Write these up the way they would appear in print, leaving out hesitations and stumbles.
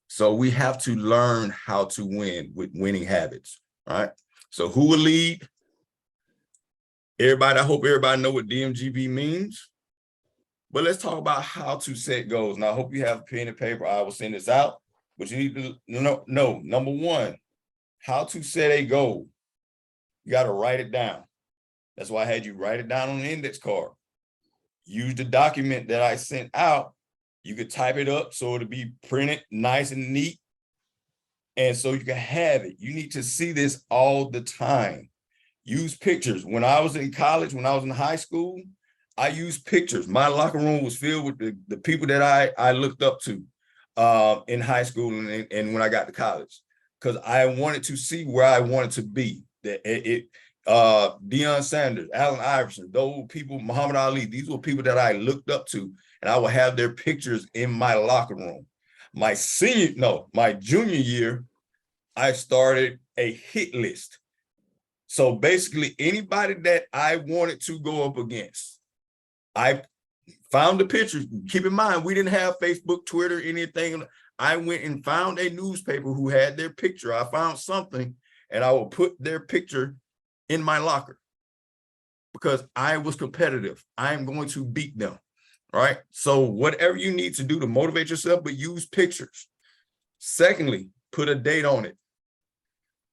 So we have to learn how to win with winning habits, right? So who will lead? Everybody, I hope everybody know what DMGB means. But let's talk about how to set goals. Now, I hope you have pen and paper. I will send this out, but you need to know, number one, how to set a goal. You got to write it down. That's why I had you write it down on the index card. Use the document that I sent out. You could type it up so it'll be printed nice and neat. And so you can have it. You need to see this all the time. Use pictures. When I was in college, when I was in high school, I used pictures. My locker room was filled with the people that I looked up to in high school and when I got to college, because I wanted to see where I wanted to be. Deion Sanders, Allen Iverson, those people, Muhammad Ali, these were people that I looked up to, and I would have their pictures in my locker room. My junior year, I started a hit list. So basically anybody that I wanted to go up against, I found the pictures. Keep in mind, we didn't have Facebook, Twitter, anything. I went and found a newspaper who had their picture. I found something, and I will put their picture in my locker because I was competitive. I'm going to beat them, right? So whatever you need to do to motivate yourself, but use pictures. Secondly, put a date on it.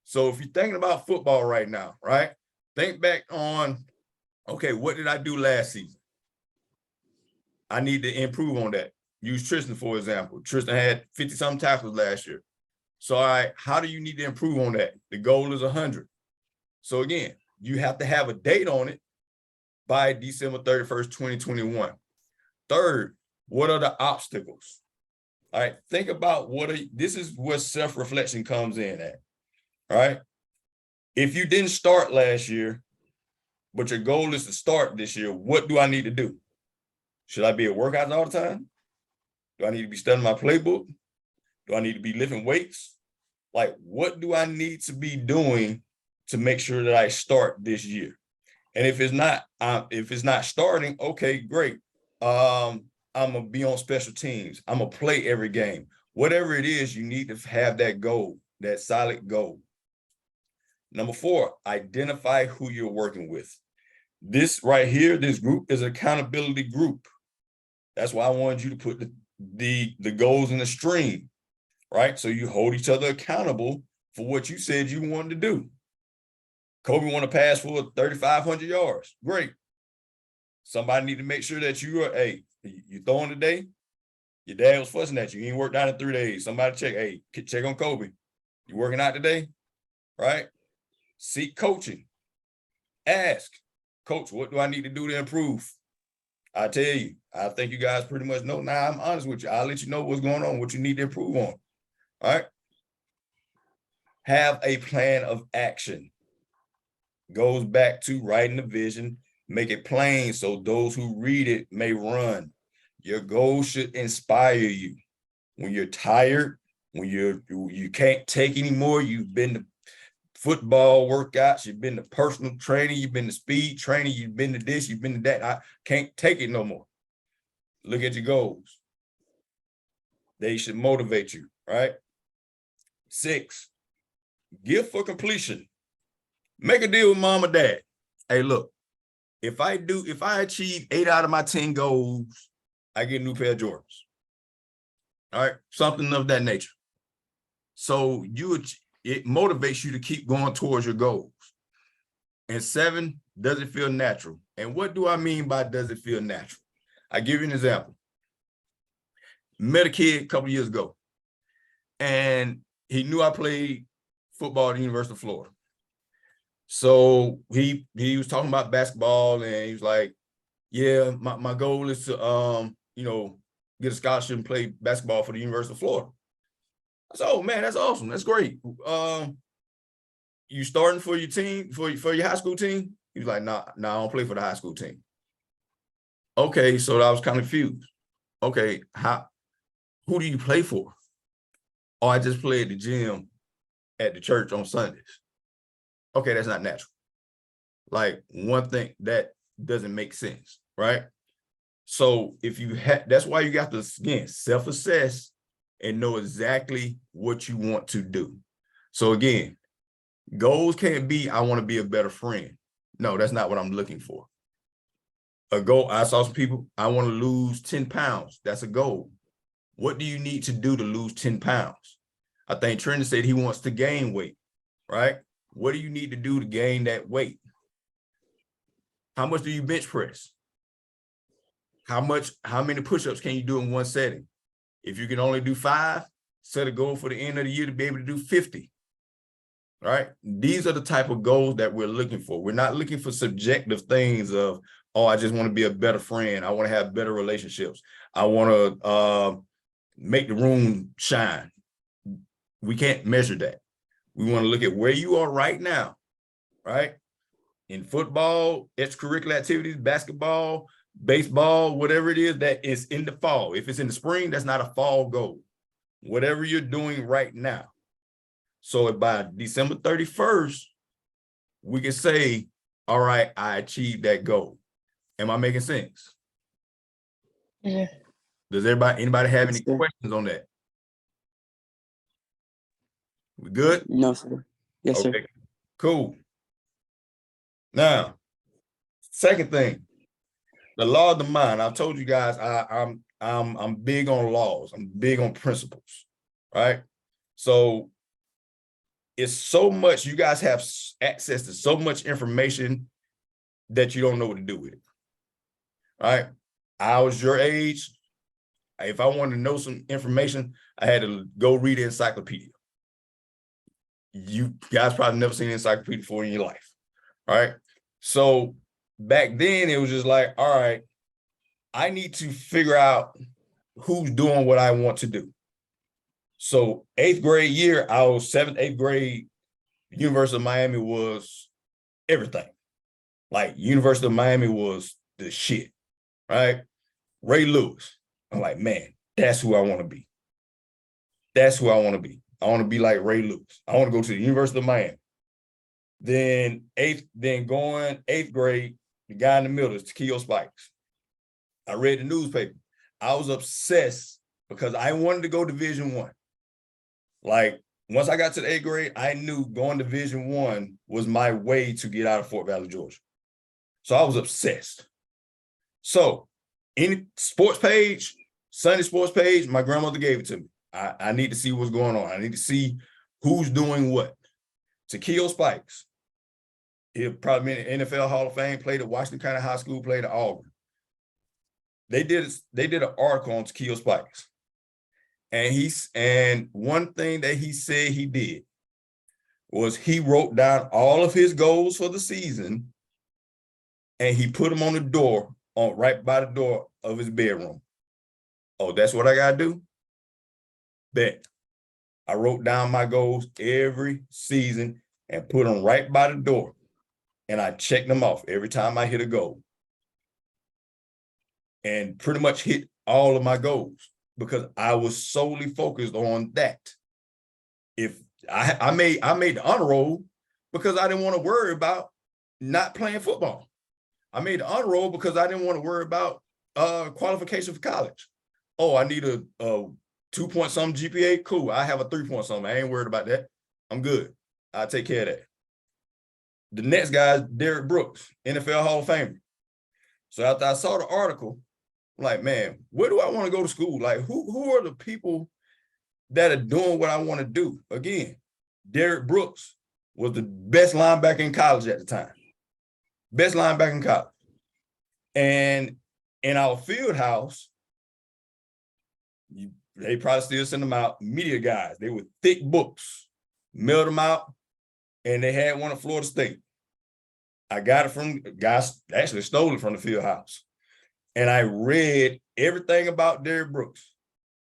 So if you're thinking about football right now, right? Think back on, okay, what did I do last season? I need to improve on that. Use Tristan, for example. Tristan had 50-something tackles last year. So, all right, how do you need to improve on that? The goal is 100. So again, you have to have a date on it by December 31st, 2021. Third, what are the obstacles? All right, think about this is where self-reflection comes in at, all right? If you didn't start last year, but your goal is to start this year, what do I need to do? Should I be at workouts all the time? Do I need to be studying my playbook? Do I need to be lifting weights? Like, what do I need to be doing to make sure that I start this year? And if it's not starting, okay, great. I'm gonna be on special teams. I'm gonna play every game. Whatever it is, you need to have that goal, that solid goal. Number 4, identify who you're working with. This right here, this group is an accountability group. That's why I wanted you to put the goals in the stream, right? So you hold each other accountable for what you said you wanted to do. Kobe want to pass for 3,500 yards. Great. Somebody need to make sure that you throwing today? Your dad was fussing at you. You ain't worked out in 3 days. Somebody check on Kobe. You working out today? Right? Seek coaching. Ask, Coach, what do I need to do to improve? I tell you, I think you guys pretty much know. Now, I'm honest with you. I'll let you know what's going on, what you need to improve on. All right? Have a plan of action. Goes back to writing the vision, make it plain so those who read it may run. Your goal should inspire you. When you're tired, when you can't take anymore, you've been to football workouts, you've been to personal training, you've been to speed training, you've been to this, you've been to that. I can't take it no more. Look at your goals. They should motivate you, right? 6, give for completion. Make a deal with mom or dad. Hey, look, if I achieve 8 out of my 10 goals, I get a new pair of Jordans. All right, something of that nature. So it motivates you to keep going towards your goals. And 7, does it feel natural? And what do I mean by does it feel natural? I give you an example. Met a kid a couple of years ago, and he knew I played football at the University of Florida. So he was talking about basketball, and he was like, yeah, my goal is to get a scholarship and play basketball for the University of Florida. I said, oh man, that's awesome. That's great. You starting for your team, for your high school team? He was like, nah, I don't play for the high school team. Okay, so I was kind of confused. Okay, who do you play for? Oh, I just play at the gym at the church on Sundays. Okay, that's not natural. Like, one thing that doesn't make sense, right? So if you that's why you got to, again, self-assess and know exactly what you want to do. So again, goals can't be, I want to be a better friend. No, that's not what I'm looking for. A goal, I saw some people, I want to lose 10 pounds. That's a goal. What do you need to do to lose 10 pounds? I think Trent said he wants to gain weight, right? What do you need to do to gain that weight? How much do you bench press? How many push-ups can you do in one setting? If you can only do 5, set a goal for the end of the year to be able to do 50. Right? These are the type of goals that we're looking for. We're not looking for subjective things of, oh, I just want to be a better friend. I want to have better relationships. I want to make the room shine. We can't measure that. We want to look at where you are right now, right? In football, extracurricular activities, basketball, baseball, whatever it is that is in the fall. If it's in the spring, that's not a fall goal. Whatever you're doing right now. So by December 31st, we can say, all right, I achieved that goal. Am I making sense? Yeah. Does anybody have any questions on that? We good? No, sir. Yes, okay, sir. Cool. Now, second thing, the law of the mind. I told you guys I'm big on laws. I'm big on principles, right? So it's so much, you guys have access to so much information that you don't know what to do with it. Right? I was your age. If I wanted to know some information, I had to go read an encyclopedia. You guys probably never seen an encyclopedia before in your life. Right? So back then it was just like, all right, I need to figure out who's doing what I want to do. So 8th grade year, I was 7th, 8th grade, University of Miami was everything. Like University of Miami was the shit, right? Ray Lewis. I'm like, man, that's who I want to be. That's who I want to be. I want to be like Ray Lewis. I want to go to the University of Miami. Then 8th grade, the guy in the middle is Kell Spikes. I read the newspaper. I was obsessed because I wanted to go Division I. Like once I got to the 8th grade, I knew going Division I was my way to get out of Fort Valley, Georgia. So I was obsessed. So any sports page, Sunday sports page, my grandmother gave it to me. I need to see what's going on. I need to see who's doing what. To Kell Spikes, he'll probably be in the NFL Hall of Fame, played at Washington County High School, played at Auburn. They did an article on Kell Spikes. And one thing that he said he did was he wrote down all of his goals for the season and he put them on the door, right by the door of his bedroom. Oh, that's what I gotta do? Bet. I wrote down my goals every season and put them right by the door. And I checked them off every time I hit a goal. And pretty much hit all of my goals because I was solely focused on that. If I made the honor roll because I didn't want to worry about not playing football. I made the honor roll because I didn't want to worry about qualification for college. Oh, I need a 2-point-something GPA. Cool. I have a 3-point-something. I ain't worried about that. I'm good. I'll take care of that. The next guy is Derrick Brooks, NFL Hall of Famer. So after I saw the article, I'm like, man, where do I want to go to school? Like, who are the people that are doing what I want to do? Again, Derrick Brooks was the best linebacker in college at the time. Best linebacker in college. And in our field house, they probably still send them out, media guys. They were thick books, mailed them out, and they had one at Florida State. I got it from guys, actually stole it from the field house. And I read everything about Derrick Brooks.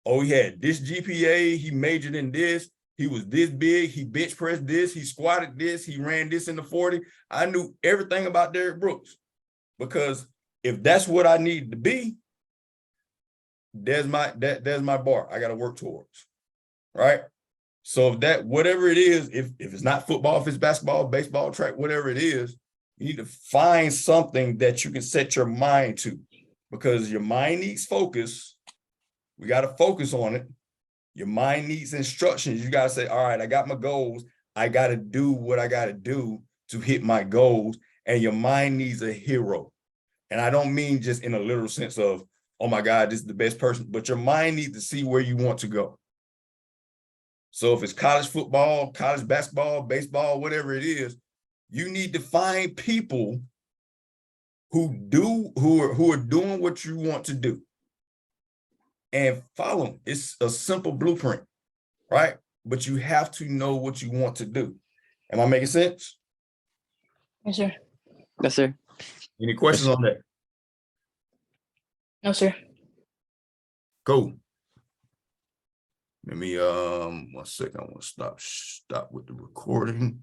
Oh, he had this GPA, he majored in this, he was this big, he bench pressed this, he squatted this, he ran this in the 40. I knew everything about Derrick Brooks because if that's what I needed to be, there's my bar I got to work towards, right? So if that, whatever it is, if it's not football, if it's basketball, baseball, track, whatever it is, you need to find something that you can set your mind to because your mind needs focus. We got to focus on it. Your mind needs instructions. You got to say, all right, I got my goals. I got to do what I got to do to hit my goals. And your mind needs a hero. And I don't mean just in a literal sense of, oh my God, this is the best person, but your mind needs to see where you want to go. So if it's college football, college basketball, baseball, whatever it is, you need to find people who are doing what you want to do and follow them. It's a simple blueprint, right? But you have to know what you want to do. Am I making sense? Yes, sir. Yes, sir. Any questions on that? No, sir. Cool. Let me 1 second. I want to stop with the recording.